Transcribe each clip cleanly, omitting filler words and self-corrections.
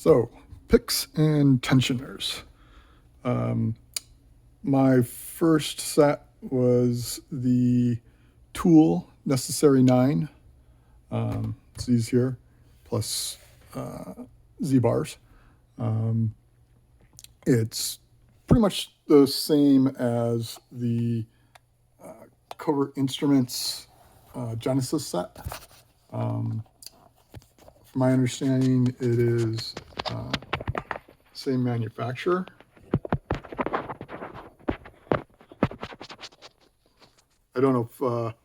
So, picks and tensioners. Um, my first set was the Tool Necessary 9. It's these here, plus Z bars. Um, it's pretty much the same as the Covert Instruments Genesis set. Um, from my understanding, it is same manufacturer. I don't know if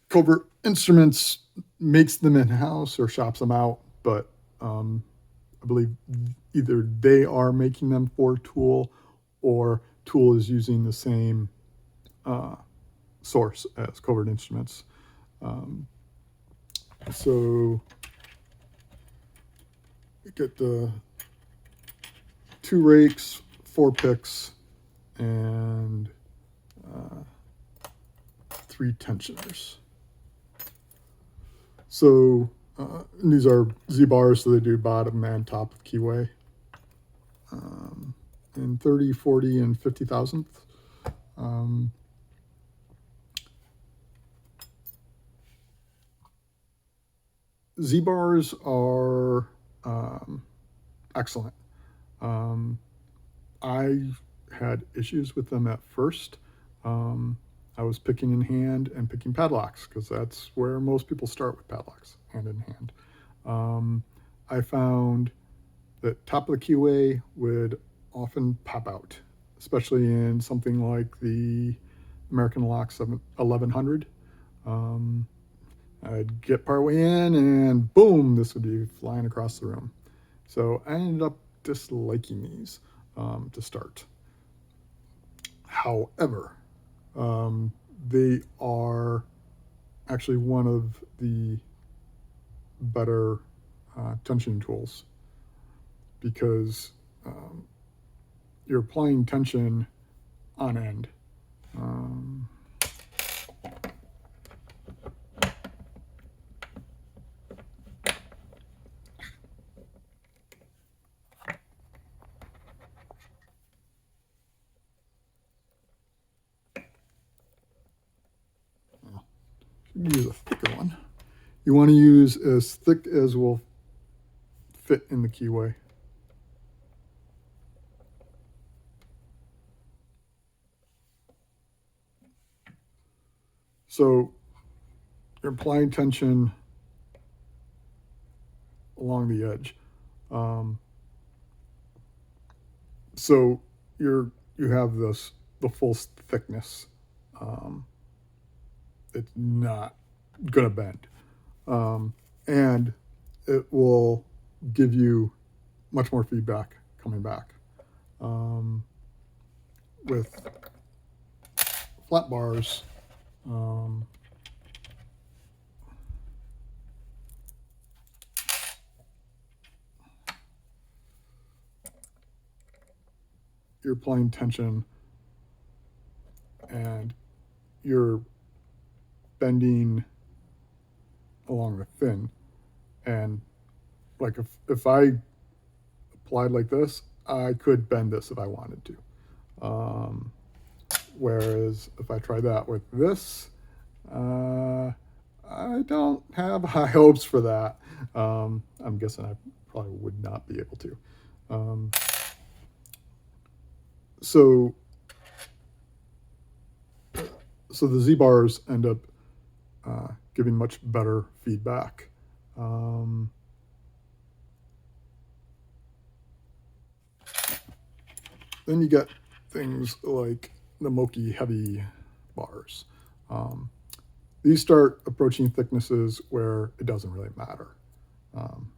Covert Instruments makes them in house or shops them out, but I believe either they are making them for Tool or Tool is using the same source as Covert Instruments. Um, so you get the 2 rakes, 4 picks, and 3 tensioners. So these are Z bars, so they do bottom and top of keyway. In 30, 40, and 50 thousandths. Z bars are excellent. I had issues with them at first. I was picking in hand and picking padlocks because that's where most people start with padlocks, hand in hand. I found that top of the keyway would often pop out, especially in something like the American Lock 1100. I'd get partway in and boom, this would be flying across the room. So I ended up disliking these to start. However, they are actually one of the better tension tools because you're applying tension on end. Use a thicker one. You want to use as thick as will fit in the keyway. So you're applying tension along the edge. So you have the full thickness. It's not gonna bend, and it will give you much more feedback coming back. With flat bars, you're applying tension and you're bending along the fin. And like if I applied like this, I could bend this if I wanted to. Whereas if I try that with this, I don't have high hopes for that. I'm guessing I probably would not be able to. So the Z bars end up giving much better feedback. Then you get things like the Moki heavy bars. These start approaching thicknesses where it doesn't really matter.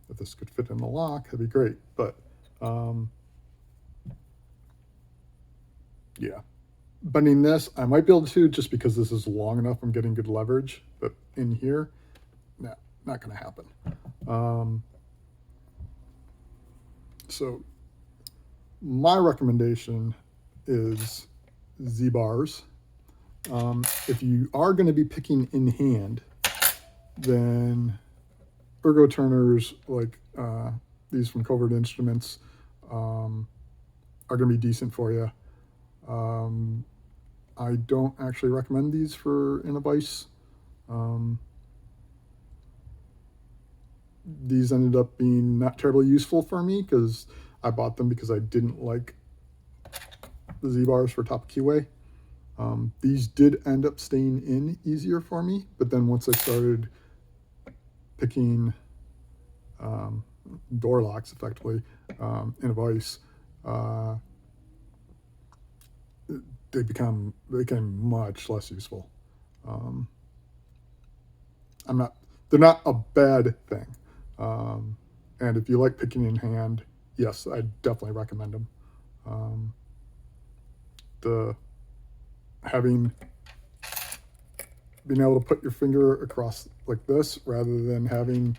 If this could fit in the lock, that'd be great. But yeah, bending this, I might be able to just because this is long enough. I'm getting good leverage, but in here, no, not going to happen. So my recommendation is Z bars. If you are going to be picking in hand, then ergo turners like these from Covert Instruments are going to be decent for you. Um, I don't actually recommend these for in a vise. Um, these ended up being not terribly useful for me because I bought them because I didn't like the Z bars for top keyway. These did end up staying in easier for me, but then once I started picking door locks effectively in a vise, uh, they became much less useful. Um, I'm not they're not a bad thing, um, and if you like picking in hand, yes, I definitely recommend them. Um, the having being able to put your finger across like this rather than having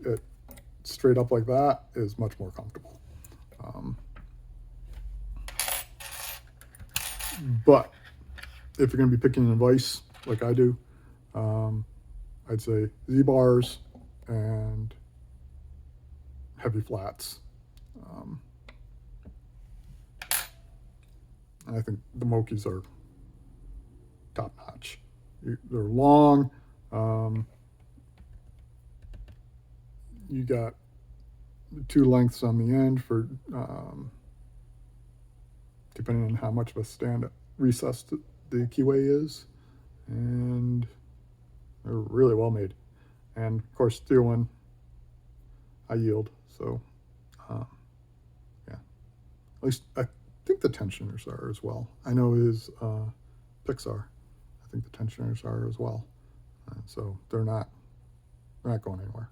it straight up like that is much more comfortable. Um, but if you're going to be picking an advice like I do, um, I'd say Z bars and heavy flats. Um, I think the Mokis are top notch. They're long. Um, you got two lengths on the end for depending on how much of a stand recess the keyway is, and they're really well made. And of course, steel one, I yield. So, uh, yeah, at least I think the tensioners are as well. I know his Pixar. I think the tensioners are as well. So they're not going anywhere.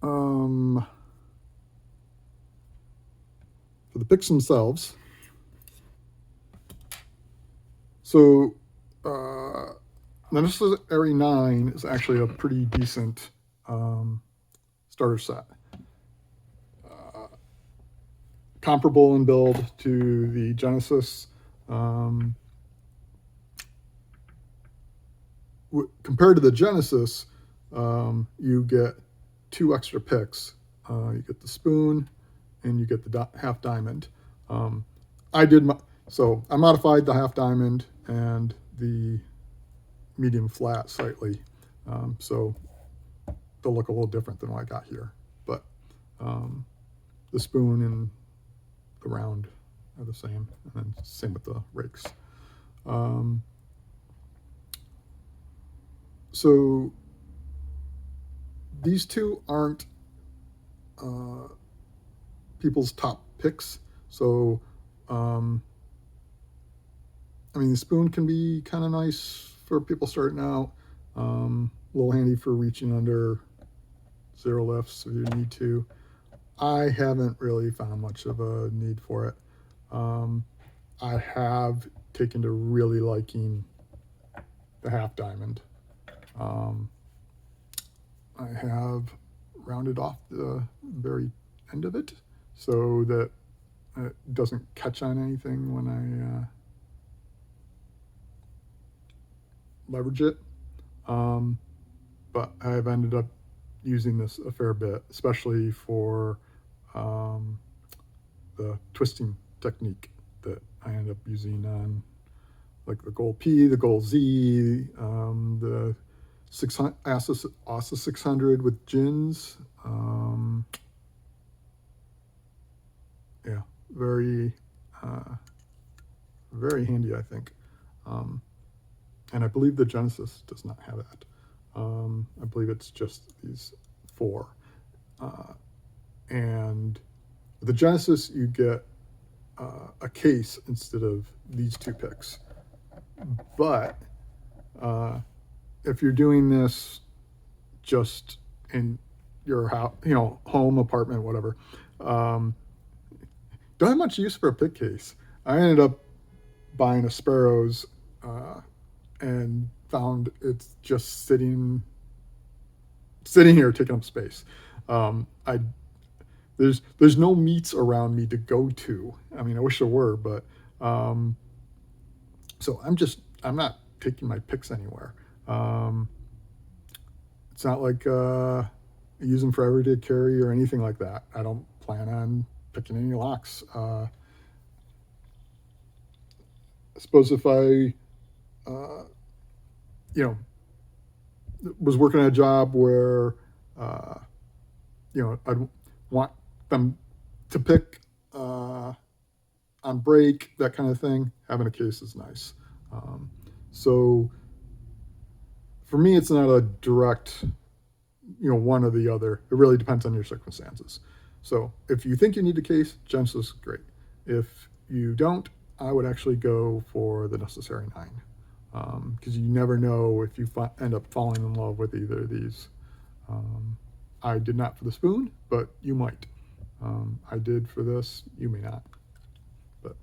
um, for the picks themselves, so the Necessary 9 is actually a pretty decent starter set. Comparable in build to the Genesis. Compared to the Genesis, you get two extra picks. You get the spoon, and you get the half diamond. Um, I did so I modified the half diamond and the medium flat slightly, so they'll look a little different than what I got here. But the spoon and the round are the same, and then same with the rakes. Um, so these two aren't people's top picks. So, I mean, the spoon can be kind of nice for people starting out. A little handy for reaching under zero lifts if you need to. I haven't really found much of a need for it. I have taken to really liking the half diamond. Um, I have rounded off the very end of it so that it doesn't catch on anything when I leverage it. But I've ended up using this a fair bit, especially for um, the twisting technique that I end up using on like the Gold P, the Gold Z, the 600 ASA 600 with gins. Yeah, very very handy, I think. Um, and I believe the Genesis does not have that. I believe it's just these four. And the Genesis, you get a case instead of these two picks. But if you're doing this just in your house, home, apartment, whatever, don't have much use for a pick case. I ended up buying a Sparrows and found it's just sitting here taking up space. I there's no meets around me to go to. I mean, I wish there were, but so I'm not taking my picks anywhere. It's not like use them for everyday carry or anything like that. I don't plan on picking any locks. I suppose if I, uh, you know, was working at a job where, uh, I'd want them to pick on break, that kind of thing, having a case is nice. Um, so for me, it's not a direct, one or the other. It really depends on your circumstances. So if you think you need a case, Genesis is great. If you don't, I would actually go for the necessary 9, because you never know if you end up falling in love with either of these. Um, I did not for the spoon, but you might. I did for this, you may not. But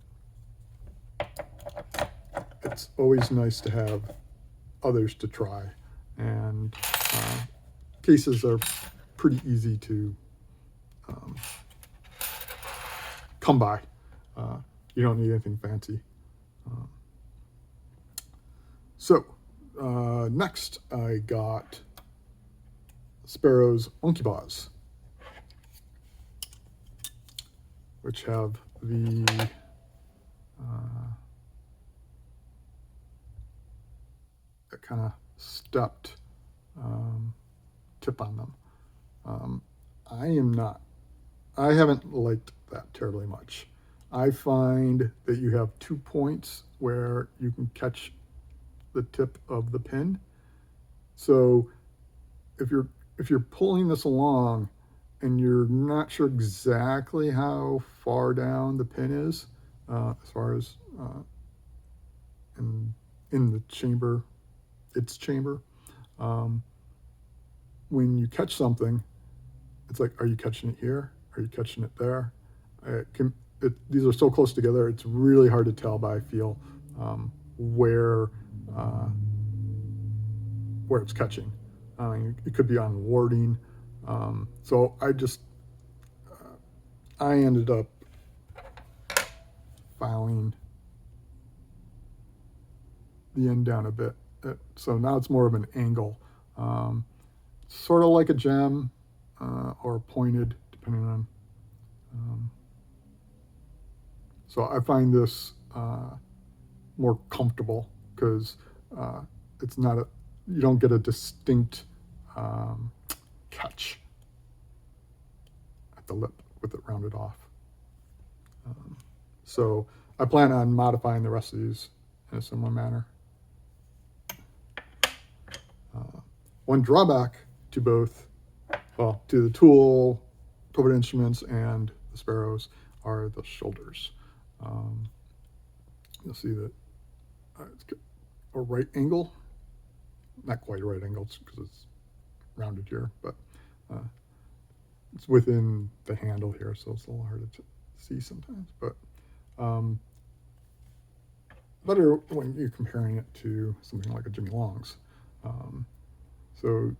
it's always nice to have others to try, and cases are pretty easy to um, come by. You don't need anything fancy. Um, next I got Sparrow's Monkey Paws, which have the that kind of stepped tip on them. I am not. I haven't liked that terribly much. I find that you have 2 points where you can catch the tip of the pin. So if you're pulling this along and you're not sure exactly how far down the pin is, as far as in the chamber, its chamber, um, when you catch something, it's like, are you catching it here? Are you catching it there? These are so close together, it's really hard to tell by feel where it's catching. It could be on warding. So I ended up filing the end down a bit. So now it's more of an angle, sort of like a gem or pointed, depending on. So I find this more comfortable because it's not you don't get a distinct catch at the lip with it rounded off. So I plan on modifying the rest of these in a similar manner. One drawback to both, to the tool, Tobit Instruments, and the Sparrows are the shoulders. You'll see that it's got a right angle, not quite a right angle because it's rounded here, but it's within the handle here, so it's a little hard to see sometimes. But better when you're comparing it to something like a Jimmy Long's. So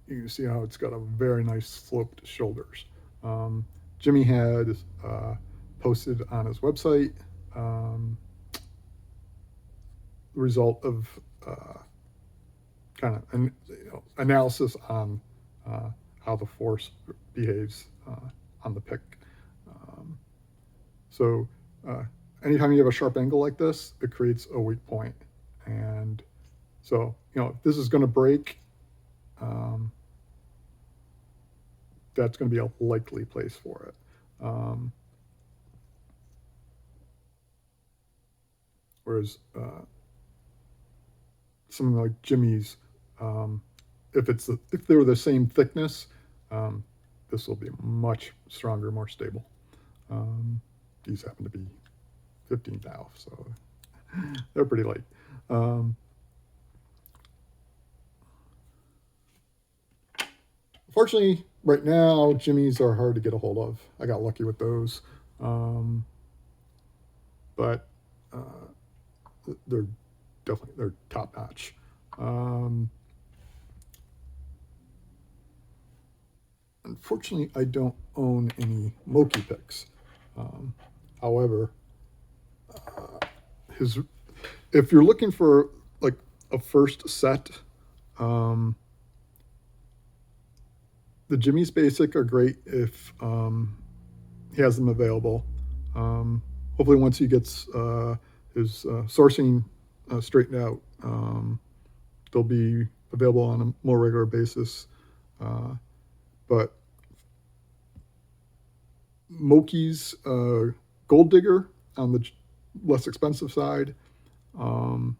you can see how it's got a very nice sloped shoulders. Jimmy had posted on his website the result of kind of analysis on how the force behaves on the pick. So anytime you have a sharp angle like this, it creates a weak point. And so, if this is going to break, that's going to be a likely place for it. Whereas something like Jimmy's, if they were the same thickness, this will be much stronger, more stable. These happen to be 15 thou, so they're pretty light. Fortunately, right now, Jimmy's are hard to get a hold of. I got lucky with those. But they're top notch. Unfortunately, I don't own any Moki picks. However, if you're looking for like a first set, The Jimmy's Basic are great if he has them available. Hopefully, once he gets his sourcing straightened out, they'll be available on a more regular basis. But Moki's Gold Digger on the less expensive side. Um,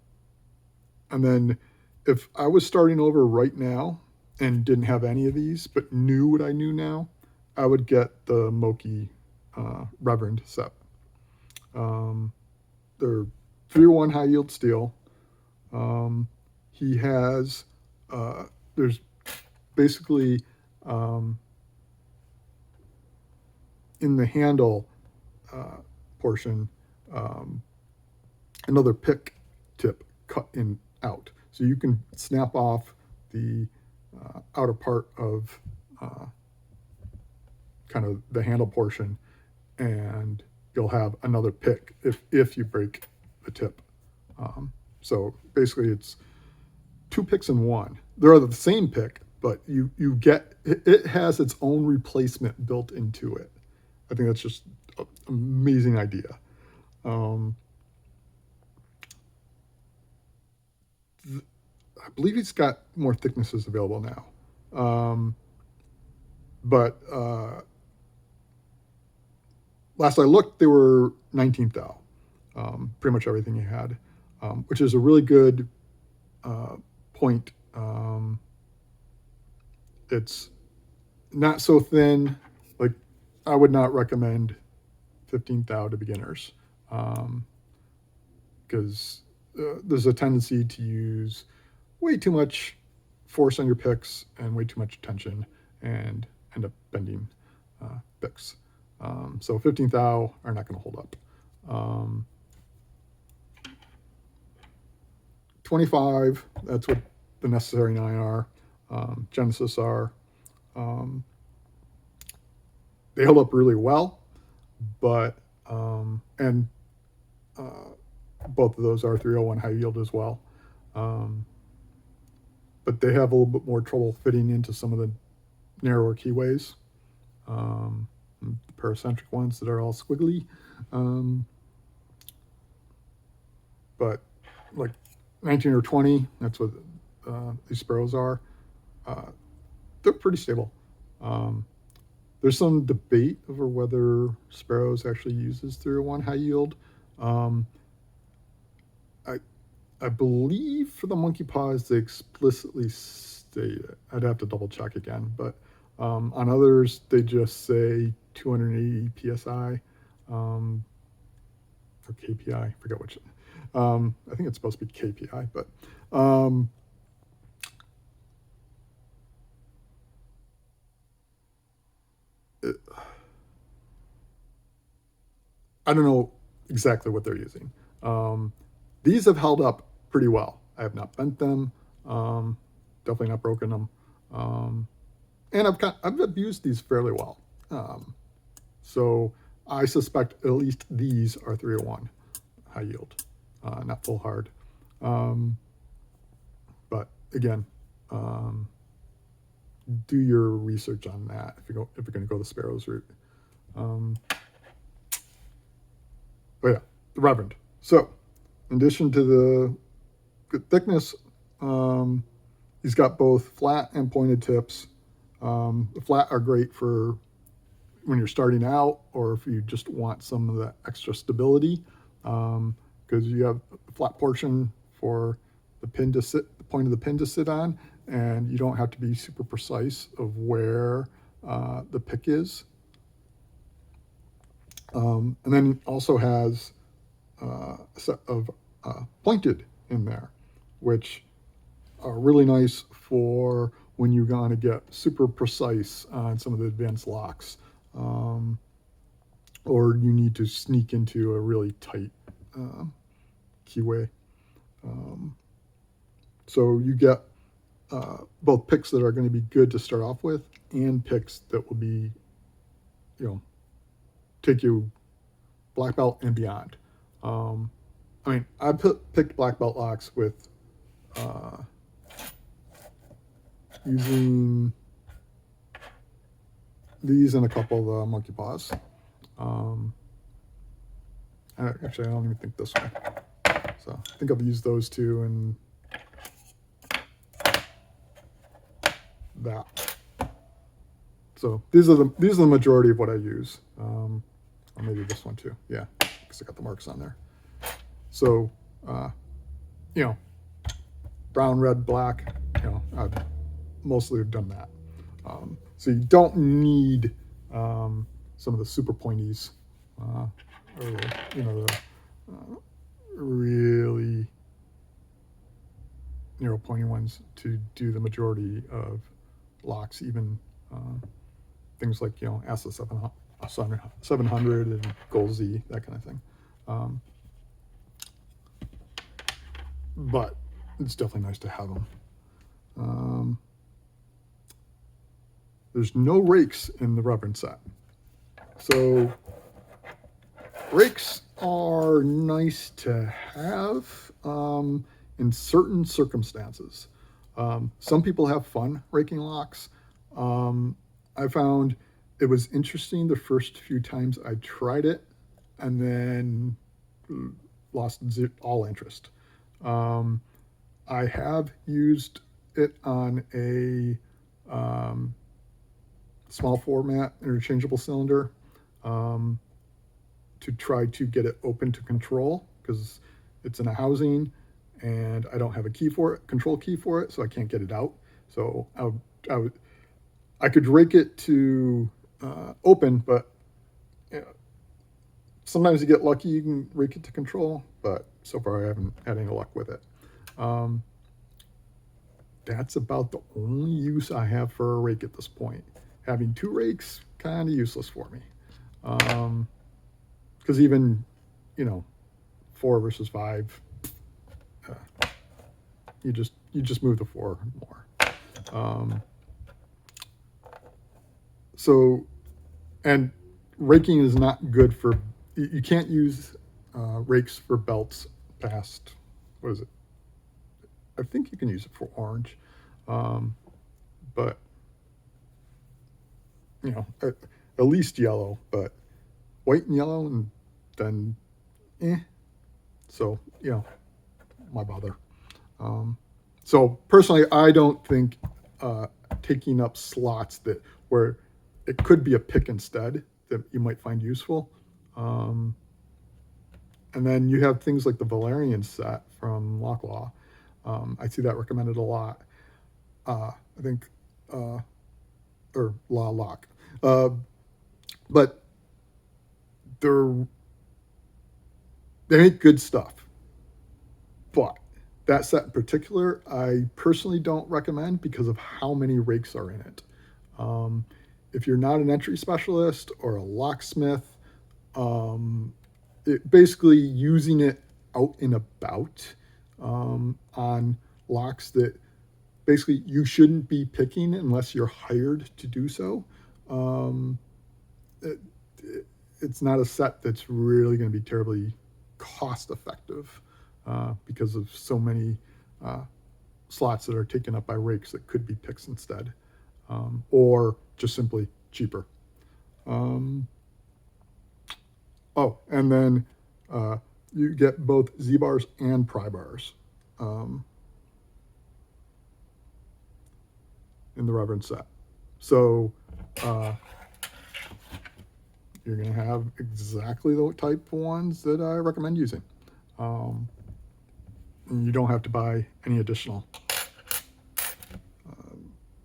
and then if I was starting over right now and didn't have any of these, but knew what I knew now, I would get the Moki Reverend set. Um, they're 301 high yield steel. Um, he has, there's basically um, in the handle portion, um, another pick tip cut in out. So you can snap off the outer part of uh, kind of the handle portion, and you'll have another pick if you break the tip. So basically, it's two picks in one. They're the same pick, but you get it has its own replacement built into it. I think that's just an amazing idea. Um, I believe he's got more thicknesses available now, but last I looked, they were 19th thou, pretty much everything he had, which is a really good point. It's not so thin. Like, I would not recommend 15th thou to beginners, because there's a tendency to use way too much force on your picks and way too much tension and end up bending picks. So 15th thou are not going to hold up. 25, that's what the necessary 9 are. Genesis are. Um, they hold up really well, but and both of those are 301 high yield as well. But they have a little bit more trouble fitting into some of the narrower keyways. The paracentric ones that are all squiggly. But like 19 or 20, that's what these sparrows are. They're pretty stable. There's some debate over whether sparrows actually uses 301 high yield. Um, I believe for the monkey paws they explicitly state it. I'd have to double check again, but on others they just say 280 psi or kpi. I forget which. I think it's supposed to be kpi, but it, I don't know exactly what they're using. These have held up pretty well. I have not bent them, definitely not broken them, and I've abused these fairly well. So I suspect at least these are 301 high yield, not full hard. But again, do your research on that if you're going to go the sparrows route. But yeah, the Reverend. So, in addition to the good thickness, he's got both flat and pointed tips. The flat are great for when you're starting out, or if you just want some of the extra stability, because you have a flat portion for the point of the pin to sit on, and you don't have to be super precise of where the pick is. And then also has a set of pointed in there, which are really nice for when you're going to get super precise on some of the advanced locks, or you need to sneak into a really tight keyway. So you get both picks that are going to be good to start off with, and picks that will be, take you black belt and beyond. I mean, I picked black belt locks with using these and a couple of the monkey paws. Um, Actually, I don't even think this one. So I think I've used those two and that. So these are the majority of what I use. Or maybe this one too. Yeah, because I got the marks on there. So, uh, you know, brown, red, black. I've mostly done that. So you don't need some of the super pointies, or the really narrow pointy ones to do the majority of locks, even things like ASA 700 and Gold Z, that kind of thing. But it's definitely nice to have them. There's no rakes in the Reverend set. So rakes are nice to have in certain circumstances. Some people have fun raking locks. I found it was interesting the first few times I tried it, and then lost all interest. I have used it on a small format interchangeable cylinder to try to get it open to control, because it's in a housing and I don't have a control key for it, so I can't get it out. So I could rake it to open, but sometimes you get lucky, you can rake it to control, but so far I haven't had any luck with it. That's about the only use I have for a rake at this point. Having two rakes, kind of useless for me. Because even, 4 versus 5, you just move the 4 more. So, and raking is not good for, you can't use rakes for belts past, what is it? I think you can use it for orange, but at least yellow, but white and yellow, and then so why bother? So personally, I don't think taking up slots that where it could be a pick instead that you might find useful. And then you have things like the Valerian set from Locklaw. I see that recommended a lot. I think, or Law Lock. But they make good stuff. But that set in particular, I personally don't recommend because of how many rakes are in it. If you're not an entry specialist or a locksmith, basically using it out and about on locks that basically you shouldn't be picking unless you're hired to do so. It's not a set that's really going to be terribly cost effective because of so many slots that are taken up by rakes that could be picks instead, or just simply cheaper. And then you get both Z-bars and pry bars in the Reverend set. So you're going to have exactly the type of ones that I recommend using. And you don't have to buy any additional.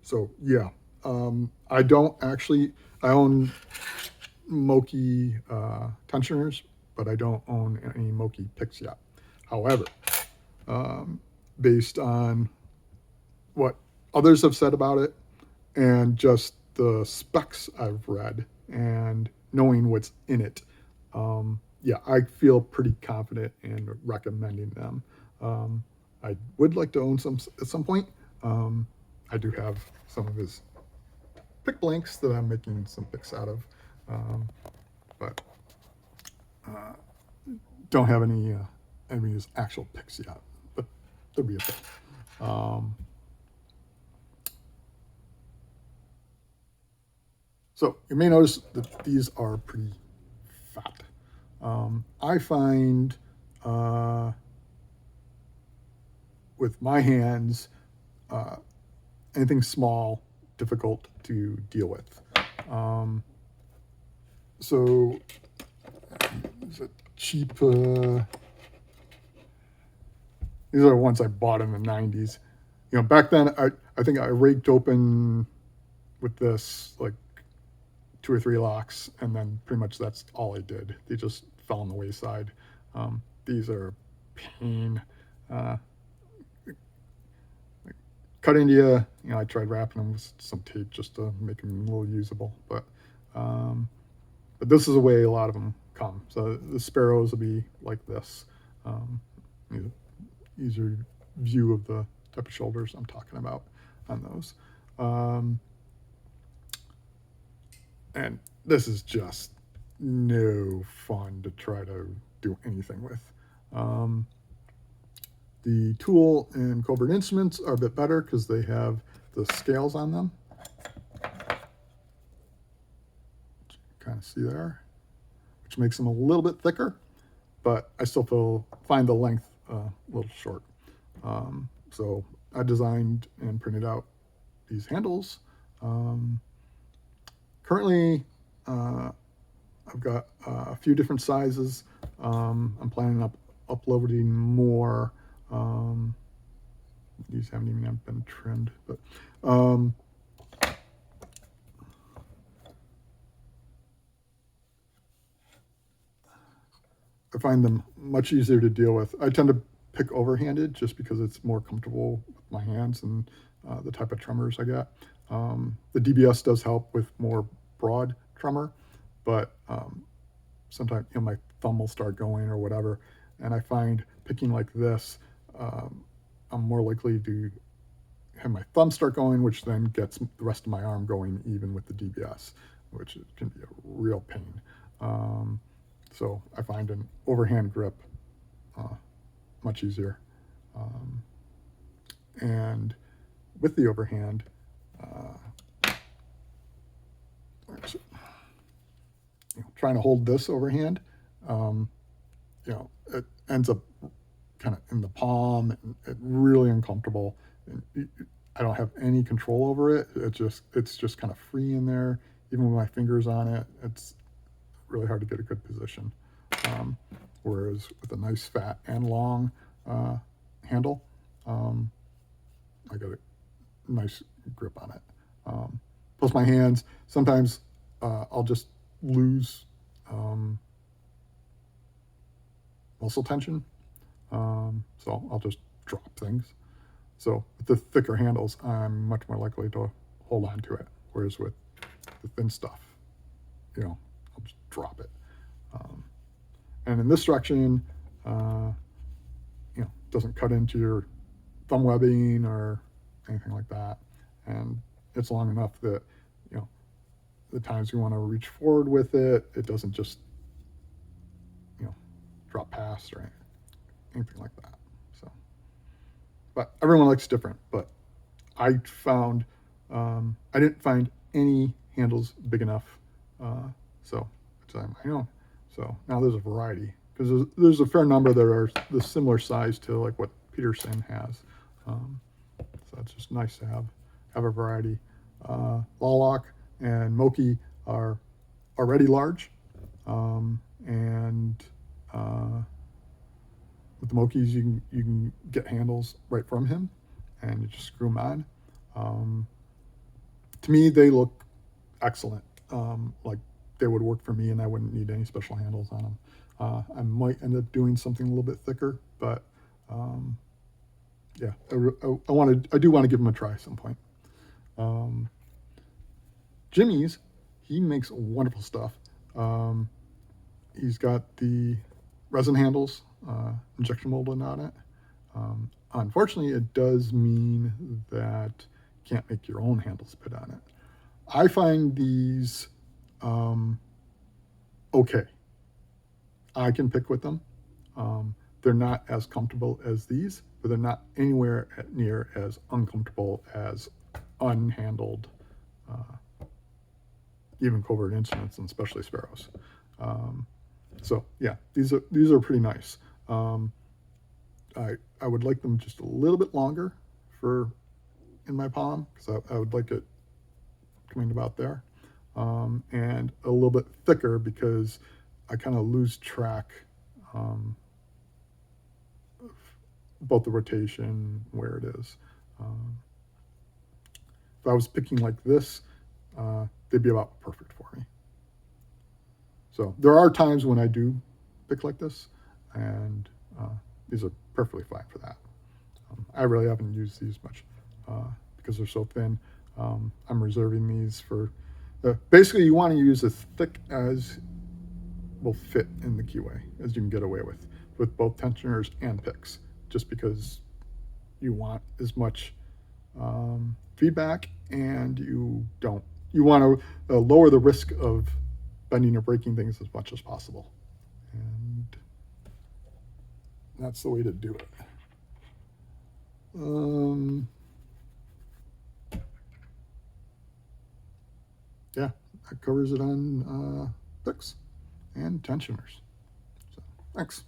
So yeah, I own Moki tensioners, but I don't own any Moki picks yet. However, based on what others have said about it and just the specs I've read and knowing what's in it, I feel pretty confident in recommending them. I would like to own some at some point. I do have some of his pick blanks that I'm making some picks out of, but don't have any of his actual picks yet. But there'll be a bit. So you may notice that these are pretty fat. I find with my hands, uh, anything small difficult to deal with. Um, so is it cheap? These are the ones I bought in the '90s. Back then I think I raked open with this like two or three locks, and then pretty much that's all I did. They just fell on the wayside. These are pain. Uh, Cut India, I tried wrapping them with some tape just to make them a little usable, um, but this is the way a lot of them come. So the sparrows will be like this. Um, Easier view of the type of shoulders I'm talking about on those. Um, and this is just no fun to try to do anything with. Um, the tool and Colbert Instruments are a bit better because they have the scales on them. Kind of see there, which makes them a little bit thicker, but I still find the length a little short. So I designed and printed out these handles. Currently, I've got a few different sizes. I'm planning on uploading more. These haven't even been trimmed, but I find them much easier to deal with. I tend to pick overhanded just because it's more comfortable with my hands and the type of tremors I get. The DBS does help with more broad tremor, but sometimes my thumb will start going or whatever, and I find picking like this, I'm more likely to have my thumb start going, which then gets the rest of my arm going even with the DBS, which can be a real pain. So I find an overhand grip much easier. And with the overhand, trying to hold this overhand, it ends up kind of in the palm, and it really uncomfortable. And I don't have any control over it. It's just kind of free in there. Even with my fingers on it, it's really hard to get a good position. Whereas with a nice fat and long handle, I got a nice grip on it. Plus my hands, sometimes I'll just lose muscle tension. So I'll just drop things. So with the thicker handles, I'm much more likely to hold on to it. Whereas with the thin stuff, I'll just drop it. And in this direction, doesn't cut into your thumb webbing or anything like that. And it's long enough that, the times you want to reach forward with it, it doesn't just, drop past or anything like that. So, but everyone likes different. But I found I didn't find any handles big enough. So I know. So now there's a variety because there's a fair number that are the similar size to like what Peterson has. So it's just nice to have a variety. Lawlock and Moki are already large, and with the Mokis you can get handles right from him, and you just screw them on. To me, they look excellent. Like they would work for me, and I wouldn't need any special handles on them. I might end up doing something a little bit thicker, but yeah, I do want to give them a try at some point. Jimmy's, he makes wonderful stuff. He's got the resin handles, injection molded on it. Unfortunately, it does mean that you can't make your own handles put on it. I find these okay. I can pick with them. They're not as comfortable as these, but they're not anywhere near as uncomfortable as unhandled even covert instruments and especially sparrows. So yeah, these are pretty nice. I would like them just a little bit longer for in my palm because I would like it coming about there, and a little bit thicker because I kind of lose track um, of both the rotation, where it is. Um, if I was picking like this, they'd be about perfect for me. So there are times when I do pick like this, and these are perfectly fine for that. I really haven't used these much because they're so thin. I'm reserving these for. Basically, you want to use as thick as will fit in the keyway as you can get away with both tensioners and picks, just because you want as much feedback and you want to lower the risk of bending or breaking things as much as possible, and that's the way to do it. Yeah, that covers it on picks and tensioners. So, thanks.